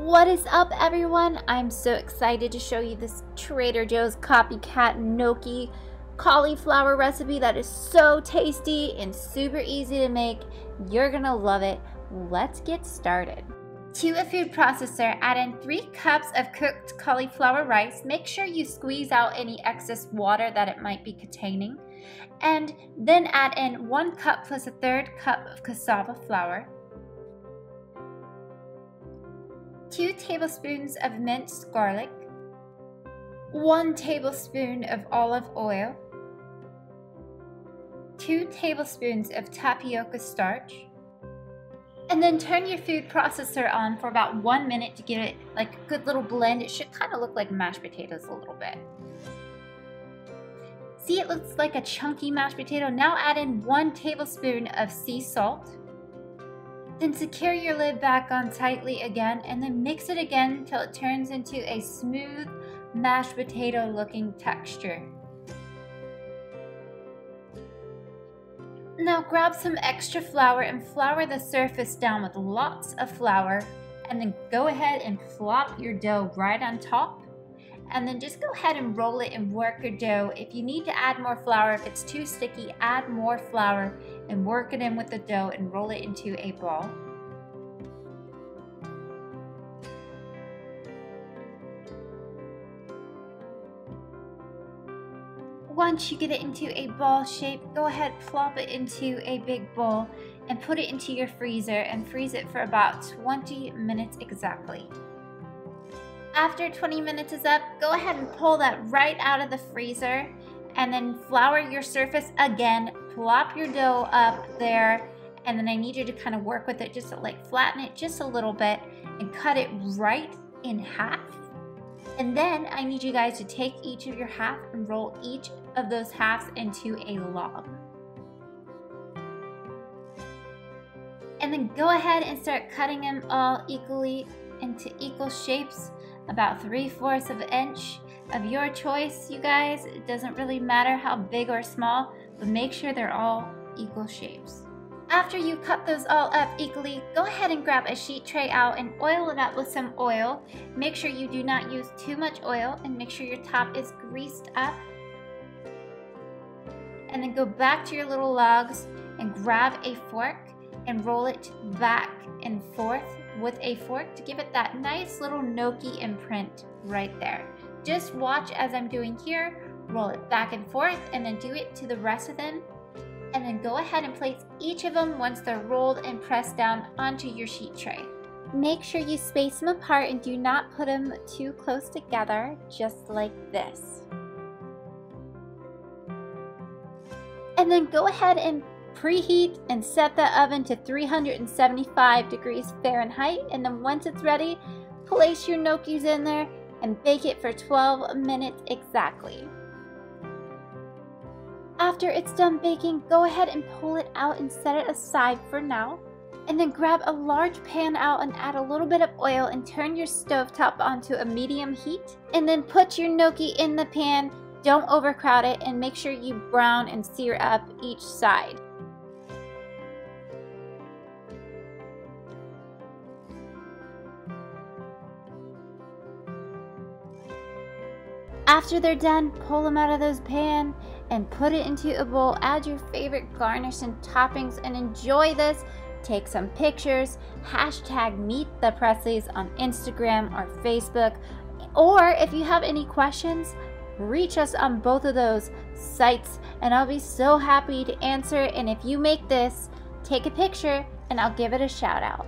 What is up, everyone? I'm so excited to show you this Trader Joe's Copycat Gnocchi cauliflower recipe that is so tasty and super easy to make. You're gonna love it. Let's get started. To a food processor, add in 3 cups of cooked cauliflower rice. Make sure you squeeze out any excess water that it might be containing. And then add in 1 cup plus 1/3 cup of cassava flour, 2 tablespoons of minced garlic, 1 tablespoon of olive oil, 2 tablespoons of tapioca starch, and then turn your food processor on for about 1 minute to get it like a good little blend. It should kind of look like mashed potatoes a little bit. See, it looks like a chunky mashed potato. Now add in 1 tablespoon of sea salt. Then secure your lid back on tightly again and then mix it again until it turns into a smooth mashed potato looking texture. Now grab some extra flour and flour the surface down with lots of flour, and then go ahead and plop your dough right on top, and then just go ahead and roll it and work your dough. If you need to add more flour, if it's too sticky, add more flour and work it in with the dough and roll it into a ball. Once you get it into a ball shape, go ahead, plop it into a big bowl and put it into your freezer and freeze it for about 20 minutes exactly. After 20 minutes is up, go ahead and pull that right out of the freezer and then flour your surface again, plop your dough up there, and then I need you to kind of work with it just to like flatten it just a little bit and cut it right in half. And then I need you guys to take each of your half and roll each of those halves into a log. And then go ahead and start cutting them all equally into equal shapes, about 3/4 of an inch of your choice, you guys. It doesn't really matter how big or small, but make sure they're all equal shapes. After you cut those all up equally, go ahead and grab a sheet tray out and oil it up with some oil. Make sure you do not use too much oil and make sure your top is greased up. And then go back to your little logs and grab a fork and roll it back and forth with a fork to give it that nice little gnocchi imprint right there. Just watch as I'm doing here, roll it back and forth, and then do it to the rest of them. And then go ahead and place each of them once they're rolled and pressed down onto your sheet tray. Make sure you space them apart and do not put them too close together, just like this. And then go ahead and preheat and set the oven to 375 degrees Fahrenheit. And then once it's ready, place your gnocchis in there and bake it for 12 minutes exactly. After it's done baking, go ahead and pull it out and set it aside for now. And then grab a large pan out and add a little bit of oil and turn your stovetop onto a medium heat. And then put your gnocchi in the pan. Don't overcrowd it and make sure you brown and sear up each side. After they're done, pull them out of those pan and put it into a bowl. Add your favorite garnish and toppings and enjoy this. Take some pictures, hashtag MeetThePresleys on Instagram or Facebook. Or if you have any questions, reach us on both of those sites and I'll be so happy to answer. And if you make this, take a picture and I'll give it a shout out.